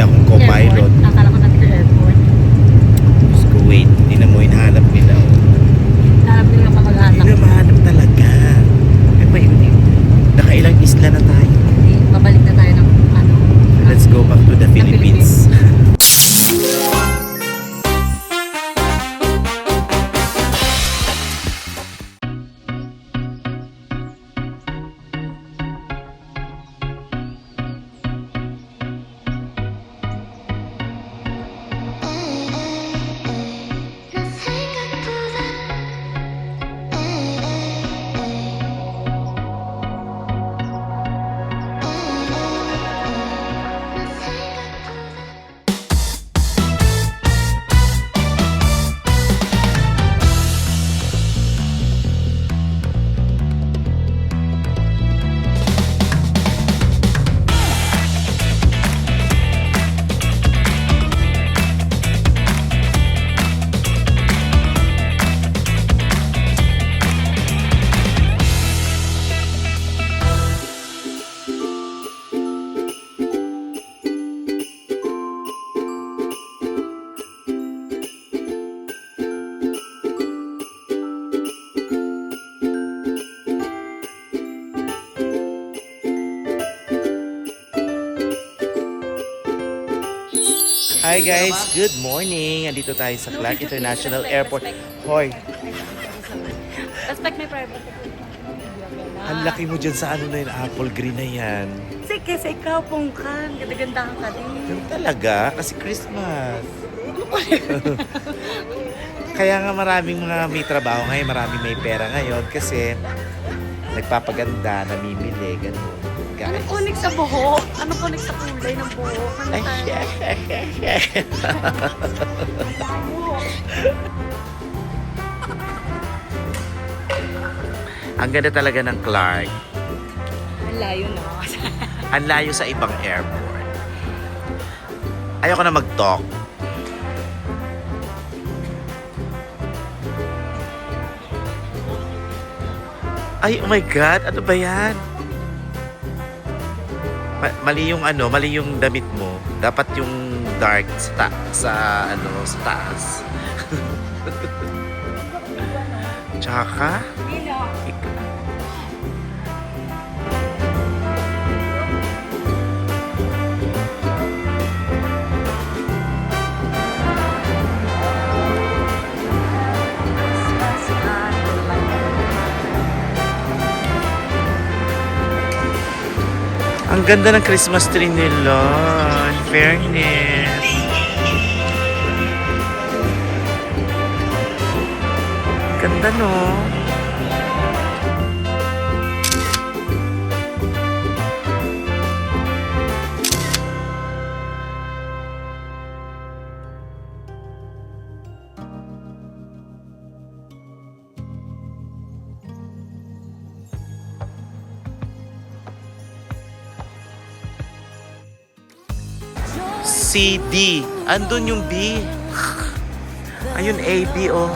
akong co-pilot. Akala ko nag-airport. Diyos ko, wait. Tingnan mo, hinahanap nila. Hanap nila kamag-anak. Hindi na mahanap talaga. Eh ba yun eh? Nakailang isla na tayo. Hindi, babalik na tayo ng ano. Let's go back to the Philippines. Hi guys, good morning. Andito tayo sa Clark International Airport. Hoy, Respect my private. ang laki mo dyan sa ano na yun, apple green na yan. Sige, sa ikaw, pungkan. Ganda-ganda ka din. Pero talaga, kasi Christmas. Kaya nga maraming mga may trabaho ngayon, maraming may pera ngayon kasi nagpapaganda, namimili, gano'n. Ano Guys. connect sa buhok? Ano connect sa kulay ng buhok? Ano Ay, tayo? Ang ganda talaga ng Clark. Ang layo na. Ang layo sa ibang airport. Ayoko na mag-talk. Ay, oh my God, ano ba yan? Mali yung ano, mali yung damit mo. Dapat yung dark sa taas. Tsaka, ang ganda ng Christmas tree nila. In fairness. Ganda, no? C, D. Andun yung B. Ayun, A, B, oh.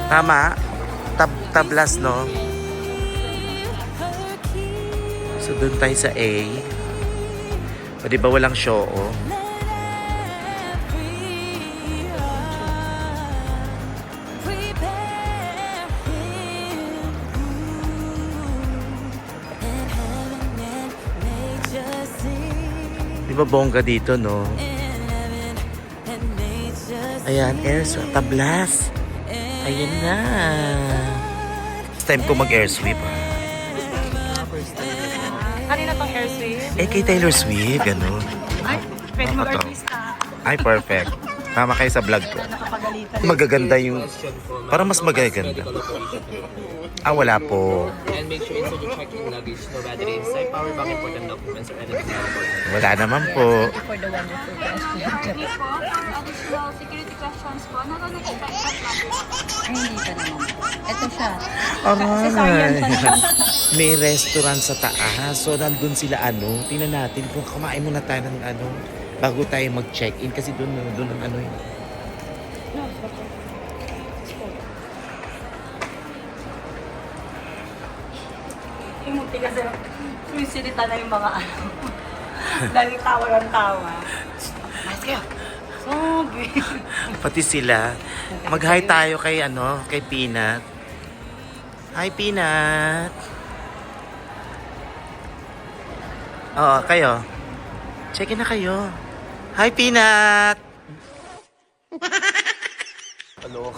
Tama? Tablas, no? So, dun tayo sa A. O, di ba walang show, oh? Di ba bongga dito, no? Ayan, air sweep. Tablas. Ayan na. It's time ko mag-air sweep. Kanina pang air sweep. Eh, kay Taylor Swift, gano'n. Ay, pwede mag-artista. Ay, perfect. Tama kayo sa vlog ko. Nakapagalitan. Magaganda yung... Parang mas magaganda. Ah, wala po. And make sure inside you check your luggage, no battery inside, power bank, important documents, or anything else. Wala naman po. For the wonderful question. Currently po, additional security questions po, not only expect at Ay, hindi pa naman. Ito siya. Aray. May restaurant sa taas. So, nandun sila ano. Tingnan natin kung kumain muna tayo ng ano. Bago tayo mag-check-in. Kasi doon ang ano yun. Imunti kasi sumisilita na yung mga ano. Dahil tawa ng tawa. Mas kayo. Sabi. Pati sila. Mag-hi tayo kay kay Peanut. Hi, Peanut. Oo, kayo. Check in na kayo. Hi, Peanut. Hello.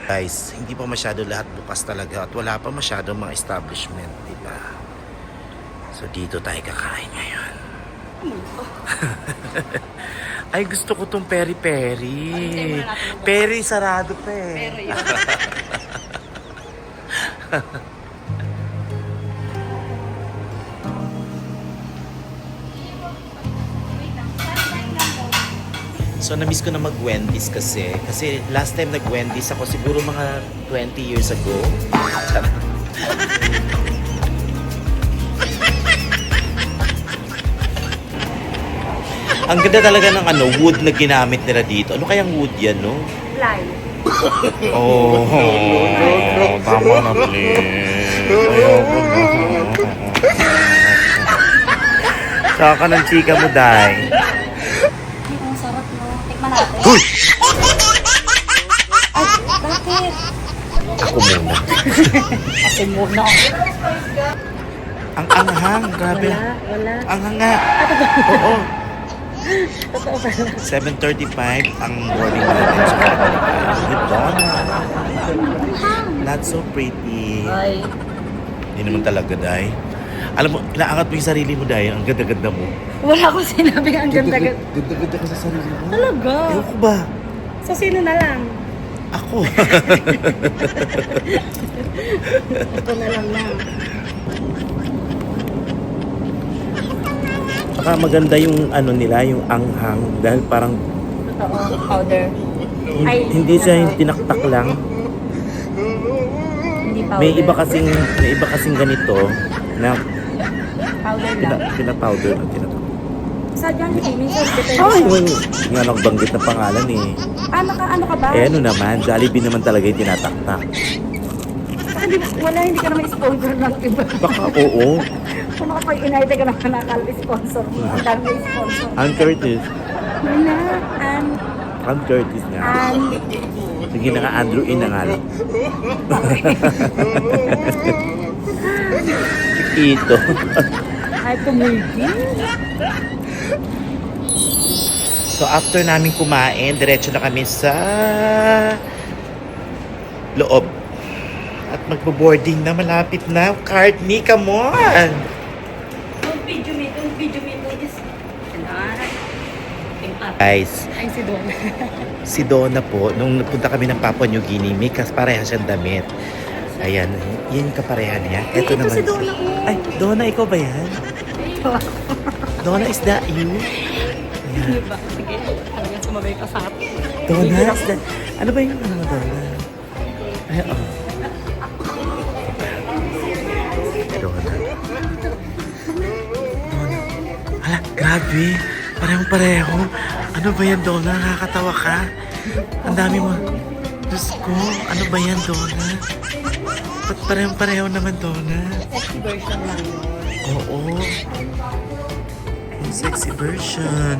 Guys, hindi pa masyado lahat bukas talaga at wala pa masyado mga establishment, di ba? So dito tayo kakain ngayon. Ay, gusto ko tong peri-peri. Peri, sarado pa eh. Pero yun. So na-miss ko na mag-Wendy's kasi. Kasi last time nag-Wendy's ako siguro mga 20 years ago. Ang ganda talaga ng wood na ginamit nila dito. Ano kayang wood yan, no? Fly. Oh, tama na, please. Ayoko na. Saka ka ng chika mo, Day. Ang sarap, no? Tikman natin. Uy! Ay, bakit? Ako muna. Kasi muna. Ang anghang, grabe. Wala. Ang hanga. Oo. Totoo pala. 7:35 ang boarding natin. So, ito. Not so pretty. Ay. Hindi naman talaga, Day. Alam mo, inaangat mo yung sarili mo, Day. Ang ganda-ganda mo. Wala akong sinabing ang ganda-ganda. Ganda-ganda ka sa sarili mo. Talaga? Ewan ko ba? So, sino na lang? Ako. Ito na lang na. Saka maganda yung nila, yung anghang. Dahil parang Totoo. Powder. Ay, hindi siya yung tinaktak lang. Hindi powder. May iba kasing ganito na Powder lang. pinapowder na tinatak. Sa Jollibee, minsan depende. Ay, nga nakabanggit na pangalan eh. Ano ka ba? Eh ano naman, Jollibee naman talaga yung tinataktak. Hindi ka naman sponsor ng iba. Baka oo. Kung makapag-United ka naman nakal-sponsor mo. Ang dami yung sponsor. Ann Curtis. Wala. Ann Curtis nga. Sige na nga, Andrew in na nga lang. Ito. Ay, tumulgi. So after namin kumain, diretso na kami sa loob. At magbo-boarding na, malapit na. Courtney, come on! Don't video me. Just... Guys, Ay, si Don. si Donna po, nung napunta kami ng Papua New Guinea, may parehas siyang damit. Ayan, yan yung kapareha niya. Ito naman. si Donna ko. Ay, Donna, ikaw ba yan? Donna, is that you? Ayan. Diba? Sige, hanggang sumabay ka sa akin. Donna, is that... Ano ba yung Donna? Ay, oh. Donna. Hala, grabe. Parehong-pareho. Ano ba yan, Donna? Nakakatawa ka? Ang dami mo. Diyos ko, ano ba yan, Donna? Ba't parehong-pareho naman, Donna? Sexy version lang yun. Oo. Yung sexy version.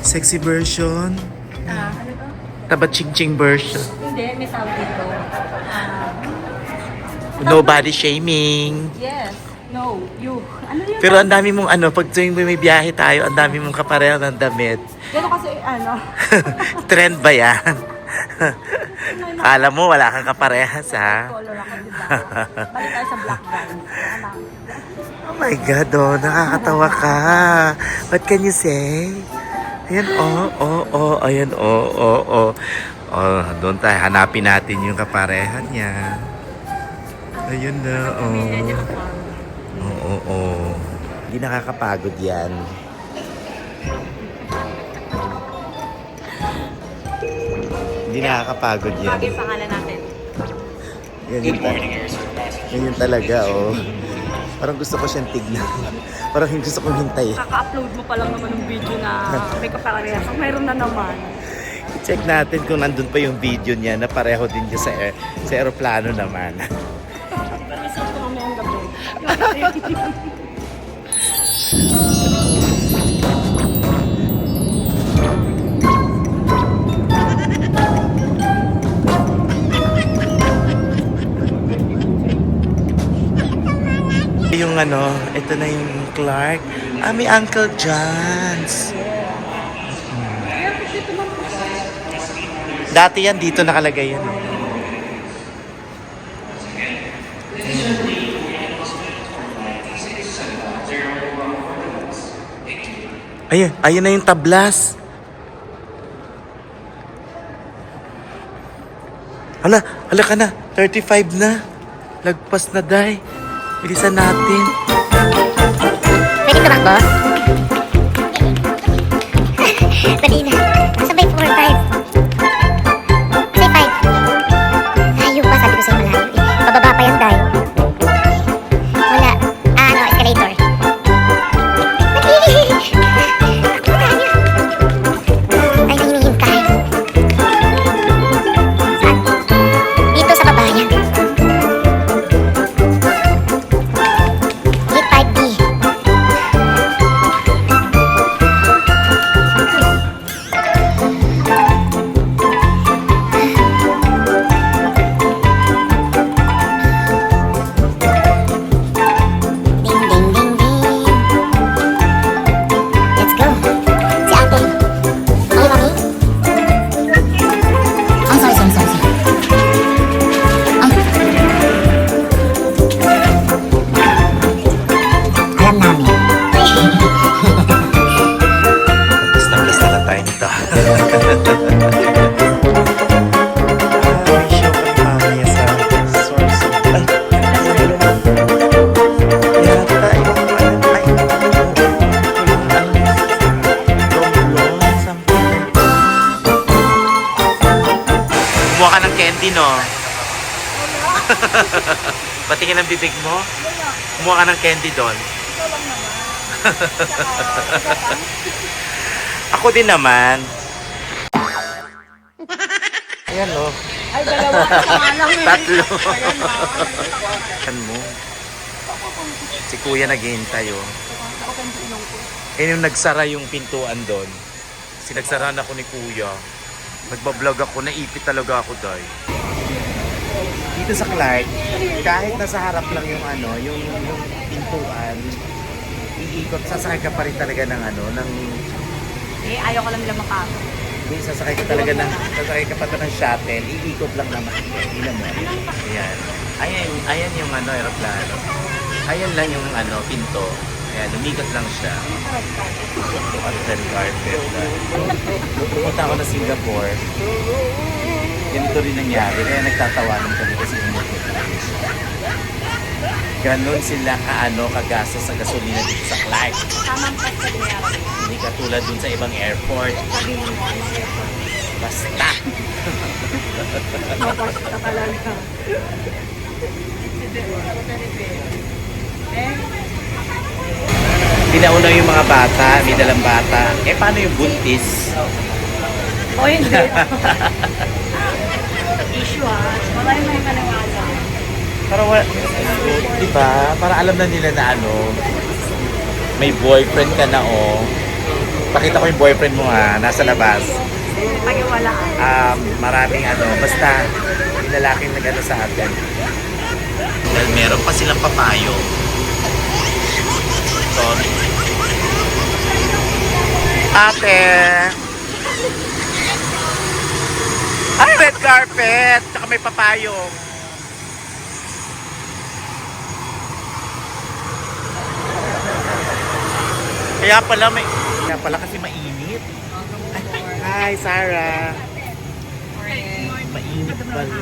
Sexy version. Ano to? Taba-ching-ching version. Hindi, may tawag dito. No body shaming. Yes. No. You. Ano yun? Pero ang dami mong pag tuwing may biyahe tayo, ang dami mong kapareho ng damit. Gano'n kasi, Trend ba yan? Alam mo, wala kang kaparehas, ha? color ako, diba? Balik tayo sa black gown. Oh my God, oh, nakakatawa ka. What can you say? Ayan, ayan, oh. Oh, doon tayo, hanapin natin yung kaparehan niya. Ayun na, Oo. Hindi nakakapagod yan. Hindi nakakapagod yan. Bagay pangalan natin. Ganyan talaga, oh. Parang gusto ko siyang tignan. Parang gusto kong hintay. Kaka-upload mo pa lang naman ng video na may kaparehas. Mayroon na naman. Check natin kung nandun pa yung video niya na pareho din niya sa aeroplano naman. Yung ano, ito na yung Clark. May Uncle John's. Dati yan, dito nakalagay yan. Ayun na yung tablas. Hala ka na. 35 na. Lagpas na, day. Bilisan natin. Pwede tumakbo? Dali na. Sabay 4, 5. Say 5. Ayaw pa, sabi ko sa'yo malayo eh. Pababa pa yan, Day. Wala. Escalator. Dali! Ako tayo. Ay, hinihin ka. Saan? Dito sa baba yan. Gate 5B. Ding, ding, ding, ding. Let's go. Si ate. Ay, mami? Oh, sorry. Alam namin. Basta lang tayo nito. May show kami mamaya sa source of... Yata yung Kumuha ka ng candy, no? Patingin ang bibig mo? Kumuha ka ng candy doon. Ako din naman. Ayan, oh. Ay, dalawa ka nga lang eh. Tatlo. Ayan mo. Si kuya naghihintay, oh. Ayun yung nagsara yung pintuan doon. Sinagsarahan ako ni kuya. Nagbablog ako, naipit talaga ako, day. Dito sa Clark, kahit nasa harap lang yung ano, yung pintuan, iikot, sasakay ka pa rin talaga ng ano, ng... Ayaw ko lang nila makako. Hindi, sasakay ka pa ito ng shuttle, iikot lang naman. Hindi naman. Ayan. Ayan yung ano, aeroplano. Ayan lang yung ano, pinto. Ayan, lumikot lang siya. At then carpet. Pupunta ako na Singapore. Ganito rin nangyari. Kaya nagtatawanan kami kasi umikot lang siya. Ganon sila kagasa sa gasolina dito sa Clark. Tamang kasi niya. Hindi katulad dun sa ibang airport. Sabi mo mo, ano airport. Basta. Mapos ka talaga. Pinauna yung mga bata, may dalang bata. Paano yung buntis? O hindi. Issue wala yung may maniwala. Para diba? Para alam na nila na may boyfriend ka na, oh. Pakita ko yung boyfriend mo, ha, nasa labas. Pag-iwalaan. Maraming basta yung lalaking nag sa atin. Well, meron pa silang papayo. Ito. Ate! Ay, red carpet! Tsaka may papayong. Kaya pala kasi mainit. Hi, Sarah. Mainit pala.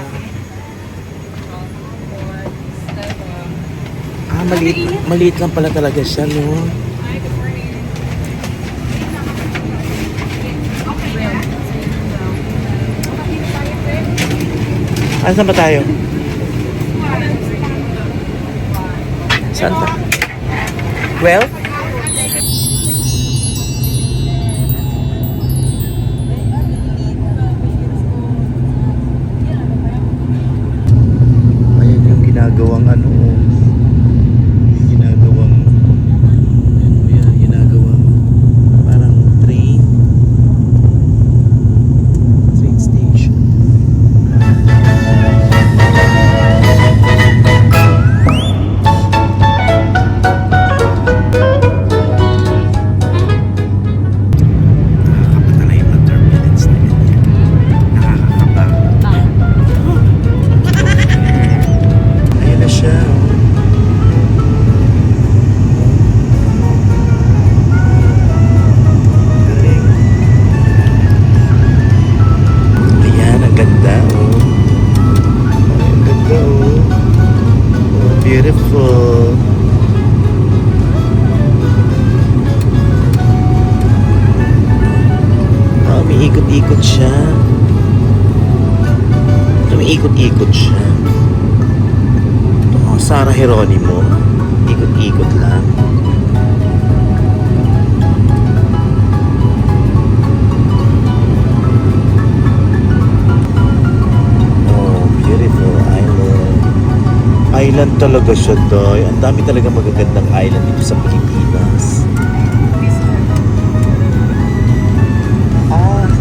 Maliit lang pala talaga siya, no? Saan ba tayo? Saan ba? 12? beautiful. Umiikot-ikot siya. Umiikot-ikot siya. Oh, Sarah Geronimo. Ikot-ikot lang. Oh, beautiful island. Island talaga siya, Doy. Ang dami talaga magagandang island dito sa Pilipinas.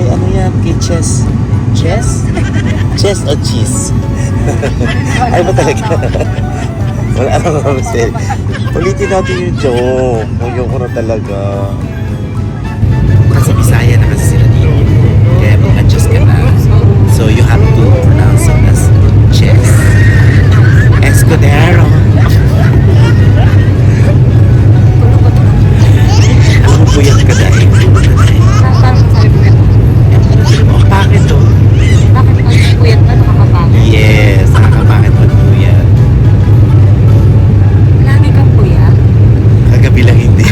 Kay ano yan? Kay Chess. Chess? Chess o cheese? Ay ba talaga? Wala nang mamasel. Ulitin natin yung joke. Ayoko na talaga. Kasi Bisaya na kasi sila dito. Kaya mag-adjust ka na. So you have to pronounce it as chess. Escudero. Alam mo, buyat ka dahil. Oh, bakit to? Bakit pag puyat na nakakapagod? Yes, nakakapakit mag-buyat. Lagi kang puyat? Kagabi lang hindi.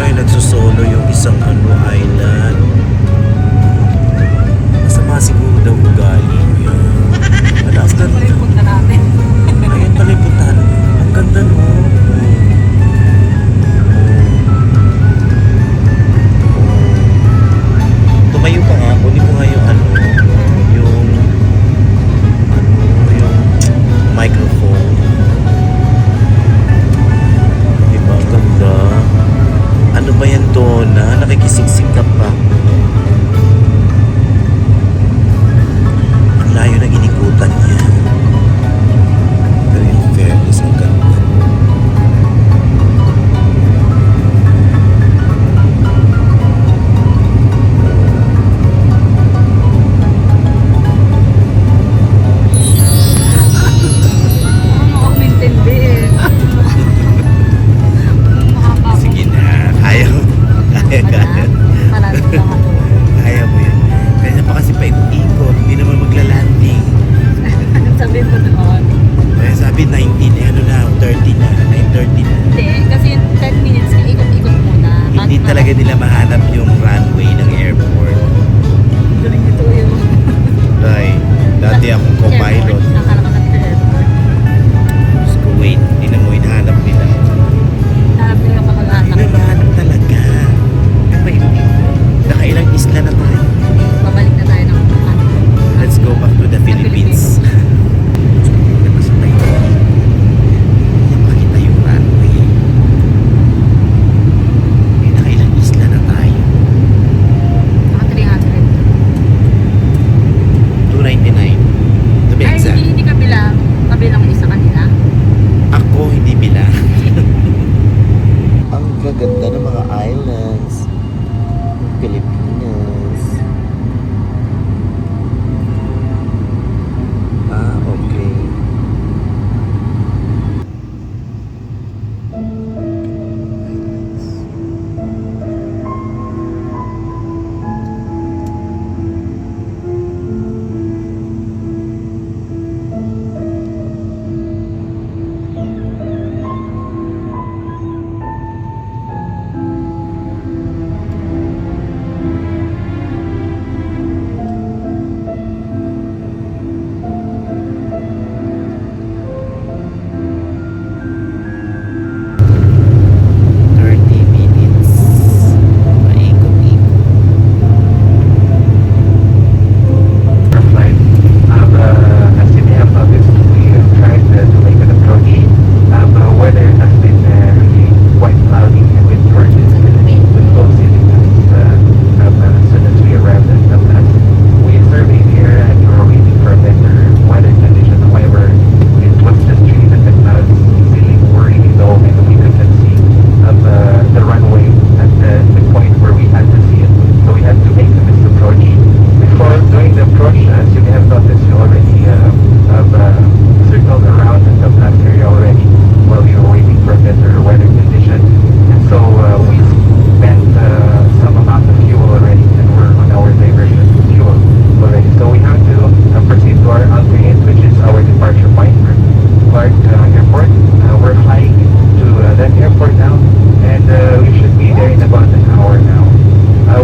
Ay, nagsusolo yung isang island. Masama siguro daw ugali niya.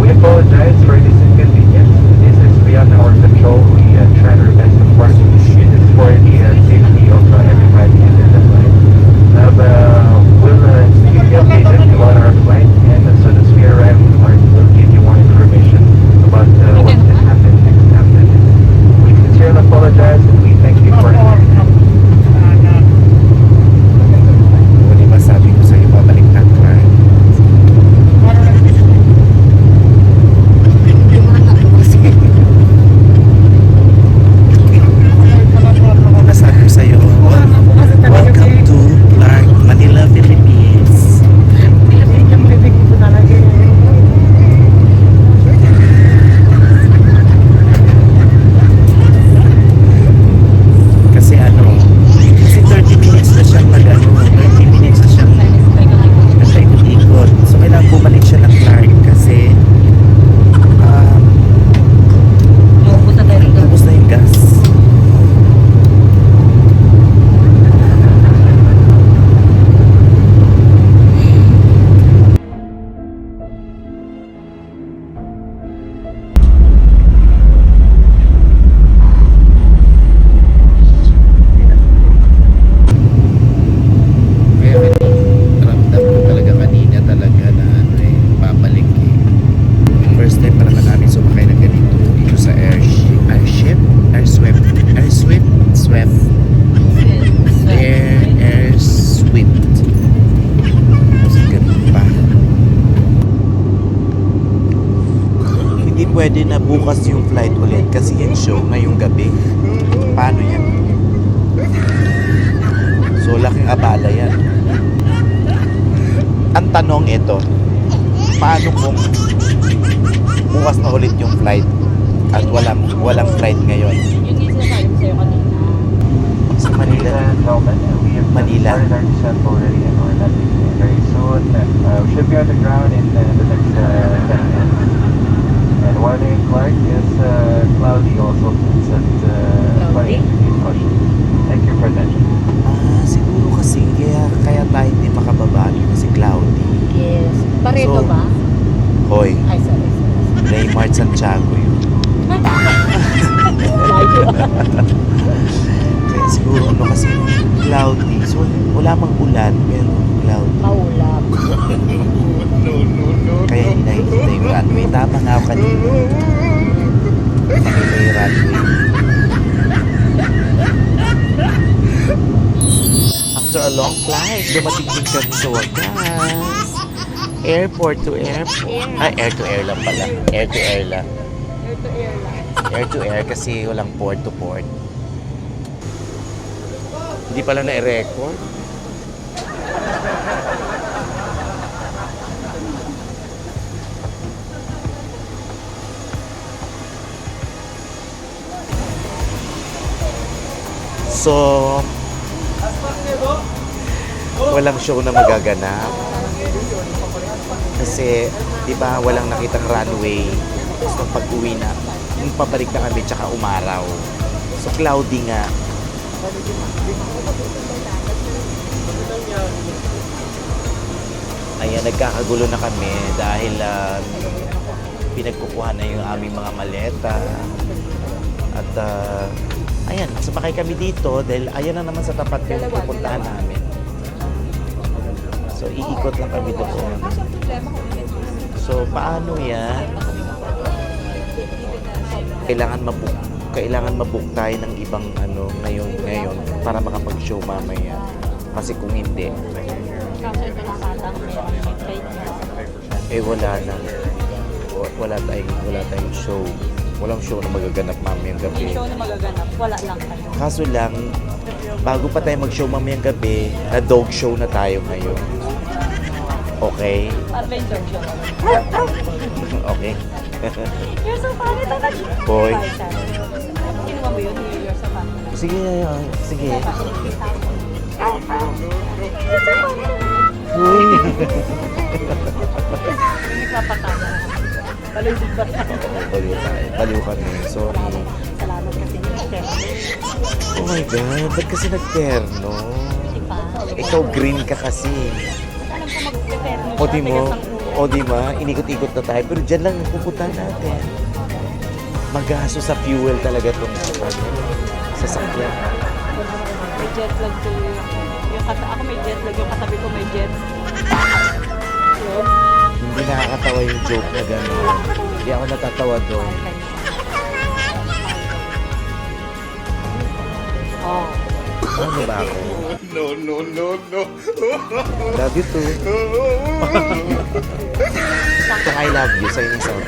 We apologize for this inconvenience. This is beyond our control. We try our best, of course. This is for the safety of everybody in the flight. We'll keep you updated about our flight, and as soon as we arrive in port, we'll give you more information about what can happen next after this. We sincerely apologize, and we thank you for your O, di ba sabi ko sa'yo, babalik na ang flight. Nasabi ko sa'yo, welcome to Clark, Manila, Philippines. Kasi kasi 30 minutes na siyang 30 minutes na siyang nagpaikot-ikot. So kailangan bumalik siya ng Clark kasi Maubos na tayo rito. tapos na yung gas. Kaya ramdam ko talaga kanina talaga na babalik eh. First time pa naman namin sumakay ng ganito dito sa airship, swift. Mas ganun pa. Hindi pwede na bukas yung flight ulit kasi yung show ngayong gabi. Paano yan? So, laking abala yan. Ang tanong ito, paano kung bukas na ulit yung flight at walang flight ngayon? Yun yung sinasabi ko sa'yo kanina. Sa Manila. We have Manila. started our descent already, and we're landing very soon. We should be on the ground in the next 10 minutes. And weather in Clark is cloudy also. It's at Cloudy? caution. Thank you for attention. Siguro kasi kaya tayo hindi makababa kasi cloudy. Yes. Pareto So, ba? Hoy, Ay, sorry. Raymart Santiago yun. Kaya siguro kasi cloudy. So wala mang ulan pero cloudy. Maulap. Kaya hindi nakikita yung runway. Tama nga ako kanina. Nakita yung runway. After a long flight, dumating din kami sa wakas. Airport to airport. Air to air lang pala. Air to air lang. Air to air lang. Air to air kasi walang port to port. Hindi pala na-record. So, walang show na magaganap. Kasi, di ba, walang nakitang runway. Tapos nung pag-uwi na, nung pabalik na kami, tsaka umaraw. So, cloudy nga. Ayan, nagkakagulo na kami dahil pinagkukuha na yung aming mga maleta. At, ayan, sumakay kami dito dahil ayan na naman sa tapat yung pupuntahan namin. So, iikot lang kami doon. So, paano yan? Kailangan mabook tayo ng ibang ngayon para makapag-show mamaya. Kasi kung hindi, Kaso ito nakatang wala na. Wala tayong show. Walang show na magaganap mamayang Yung gabi. show na magaganap, wala lang kayo. Kaso lang, bago pa tayo mag-show mamayang gabi, na dog show na tayo ngayon. Okay? Para ba yung dog show? Okay. You're so funny talaga. Boy. Kinuha mo yun, you're so funny. Sige. You're so funny. Uy. Nagpapatama. Baliw ba tayo? Baliw tayo. Baliw kami. Sorry. Salamat kasi nag-terno. Oh my God. Ba't kasi nagterno? Di ba? Ikaw green ka kasi. Alam ko mag-terno siya. Puti mo. tigas ang ulo. O, di ba? Inikot-ikot na tayo. Pero dyan lang pupunta natin. Magaso sa fuel talaga itong sasakyan. May jet lag to ako may jet lag, yung katabi ko may jet. Hindi nakakatawa yung joke na gano'n. Hindi ako natatawa doon. Oh. Ano ba ako? No. Love you too. Saka I love you sa'yo ng sound.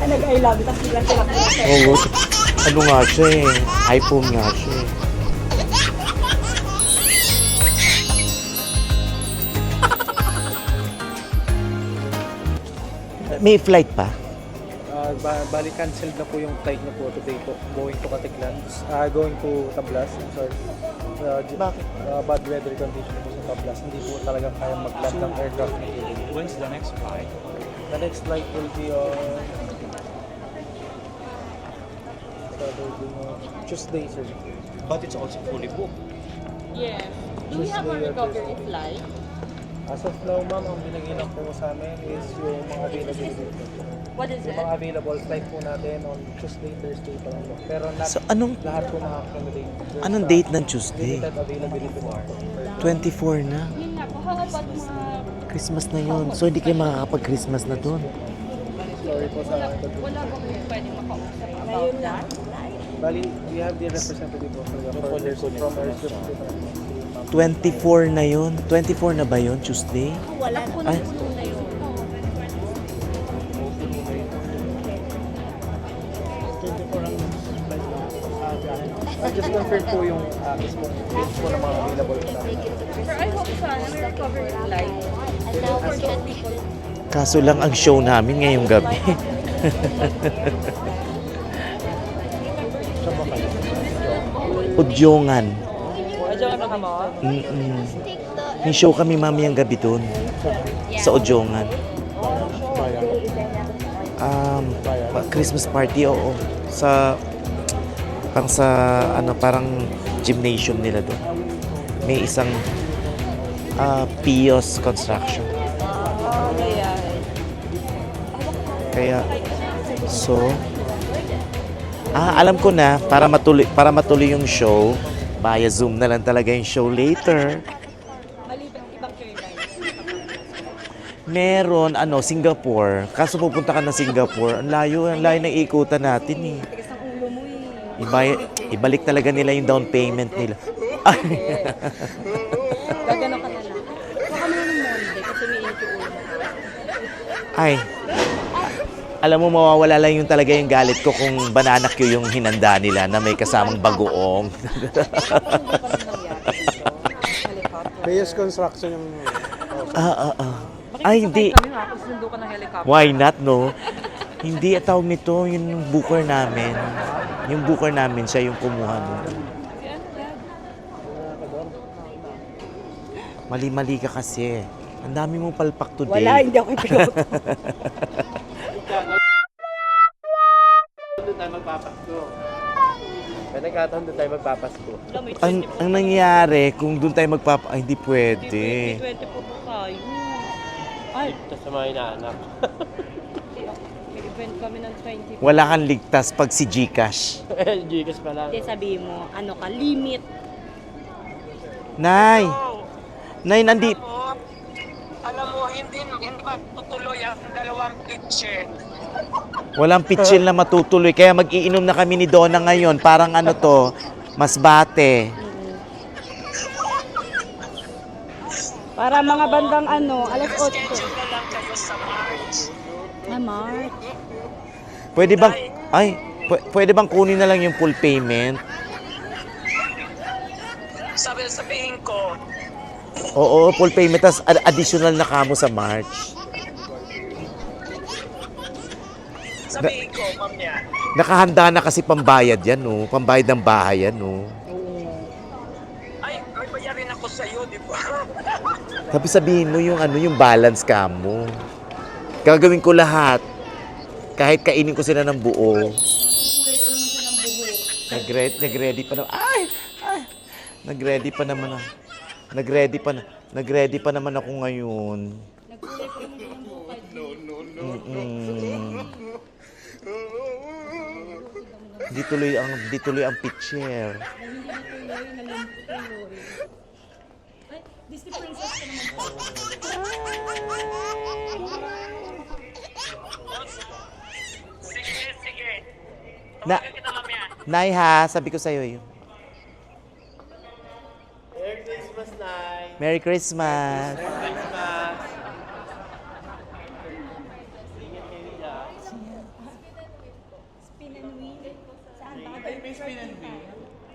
Nag-I love you, tapos biglang sila ko. Oo. Ano nga siya eh. iPhone nga siya eh. May flight pa? Bali canceled na po yung flight na po today po. Going to Katiklan. Going to Tablas. I'm sorry. Bakit? Bad weather condition po sa Tablas. Hindi po talaga kaya mag-land ng aircraft na today. When's the next flight? The next flight will be on Tuesday, sir. But it's also fully booked. Yes. Do we have a recovery flight? As of now, ma'am, ang binigay lang po sa amin is yung mga availability. What is Yung it? mga available flight po natin on Tuesday, Thursday pa lang po. Pero So, anong lahat po ma-accommodate. anong date ng Tuesday? Limited availability po. 24 na. Yun nga po, how about mga... Christmas na yun. So, hindi kayo makakapag-Christmas na doon. Sorry po sa Wala ba kayo pwedeng makausap about that? Bali, we have the representative po from our script. 24 na yun. 24 na ba yun, Tuesday? Wala po Ay. na yun. I just confirm po yung mismo dates po ng mga available po natin. Sir, I hope sana may recovery flight. For those people. Kaso lang ang show namin ngayong gabi. Udyongan. Medyo ano ka mo? Mm-mm. May show kami mamayang gabi doon. Sa Udyongan. Christmas party, oo. Parang gymnasium nila doon. May isang Pios Construction. Kaya, alam ko na, para matuloy yung show, via Zoom na lang talaga yung show later. Maliban ibang airlines. Meron, Singapore. Kaso pupunta ka ng Singapore, ang layo ng ikutan natin eh. Tigas ng ulo mo eh. Ibalik talaga nila yung down payment nila. Ay. Gagano ka na lang. Baka mo ng Monday kasi may init yung ulo mo. Ay. Alam mo, mawawala lang yung talaga yung galit ko kung banana Q yung hinanda nila na may kasamang bagoong. Bayos Construction yung... Ay, hindi. Kami makapasundo ka ng helicopter. Why not, no? Hindi, tawag nito, yung booker namin. Yung booker namin, siya yung kumuha nun. Mali-mali ka kasi. Ang dami mong palpak today. Wala, hindi ako piloto. Doon tayo magpapasko. May nagkataon doon tayo magpapasko. Ang nangyayari, kung doon tayo ay, hindi pwede. 20 po tayo. Ay, Tapos sa mga inaanak. may event kami ng 20. Wala kang ligtas pag si Gcash. Gcash pa lang. Hindi, sabihin mo, ano ka, limit. Nay! Nay, nandito. Alam mo, hindi matutuloy ang dalawang kitchen. Walang pitchil na matutuloy. Kaya mag-iinom na kami ni Donna ngayon. Parang masbate. Para mga bandang alas 8. Schedule na lang kayo sa March. March. Pwede bang kunin na lang yung full payment? Sabihin ko, Oo, full payment. Tas additional na kamo sa March. sabihin ko, ma'am niya. Nakahanda na kasi pambayad yan, no? Pambayad ng bahay yan, no? Ay, may bayarin ako sa iyo, di ba? Sabihin mo yung balance ka mo. Gagawin ko lahat. Kahit kainin ko sila ng buo. Nag-ready pa naman. Nag-ready pa naman. Nag-ready pa na. Nag-ready pa naman ako ngayon. Di tuloy ang picture. Sige. Na, Kita mamaya. Nay ha, sabi ko sa'yo yun. Merry Christmas,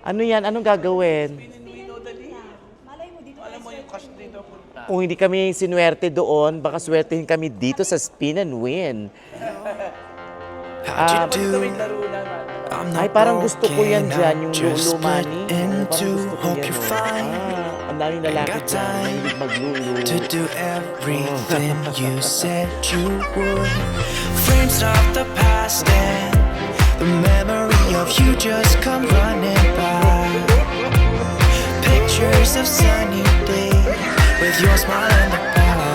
Ano yan? Anong gagawin? Kung hindi kami sinuwerte doon, baka swertehin kami dito sa Spin and Win. Ay, parang gusto ko yan dyan, yung Lulu Money. Parang gusto ko yan. Ang daming lalaki dyan, mahilig maglulu. To do everything you said you would. Frames of the past and the memory of you just come running by. Pictures of sunny days with your smile and the power.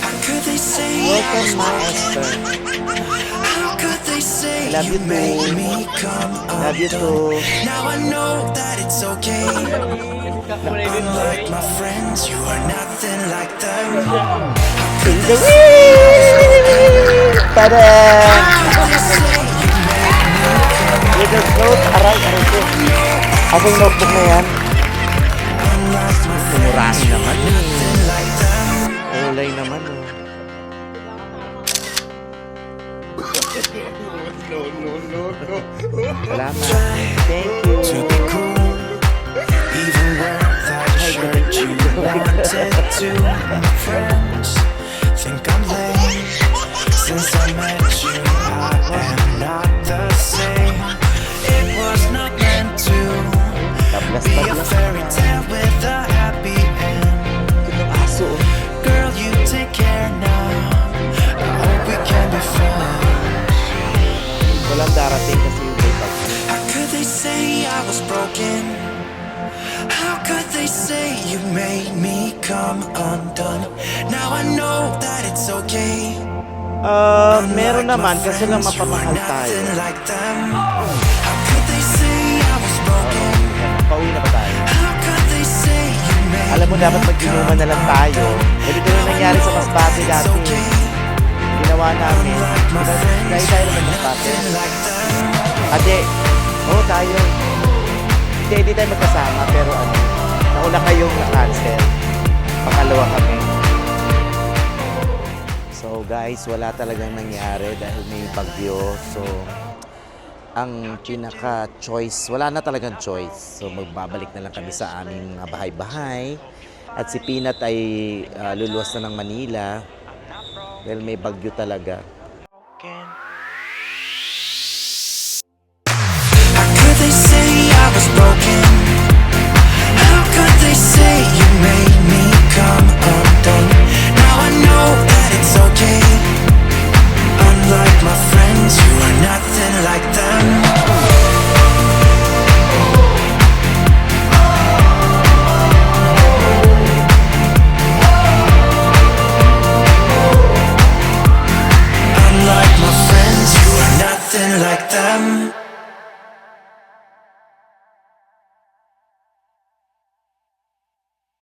How could they say Welcome, Ma Esther. How could they say Love you you made too. me come Love you too. Now I know that it's okay. Unlike my friends, you are nothing like them. In the wind! Tada! With the note, aray ko. Ako yung notebook na yan. Tumurahin naman eh. Ulay naman eh. Salamat. Thank you. To be cool, even wear that shirt you wanted to. My friends think I'm lame. Since I met you, I am not the same. It was not meant to be a fairy tale with a happy end. Aso. Girl, you take care now. I hope we can be friends. Walang darating kasi yung may pag. How could they say I was broken? How could they say you made me come undone? Now I know that it's okay. Meron naman kasi lang mapamahal tayo. Like them. How could they say I was broken? Pauwi na ba tayo? How could they say you made Alam mo, dapat mag-inuman na lang tayo. Ganito na nangyari sa Masbate dati. Ginawa namin. Dahil tayo naman Masbate. Ate, oo tayo. Hindi tayo magkasama, pero ano, nauna kayong na-cancel. Pangalawa kami. So guys, wala talagang nangyari dahil may bagyo. So, ang pinaka-choice, wala na talagang choice. So magbabalik na lang kami sa aming mga bahay-bahay. At si Peanut ay luluwas na ng Manila dahil may bagyo talaga. How could they say I was broken? How could they say you made me come undone? Now I know that it's okay. Unlike my friends, you are nothing like them. Unlike my friends, you are nothing like them.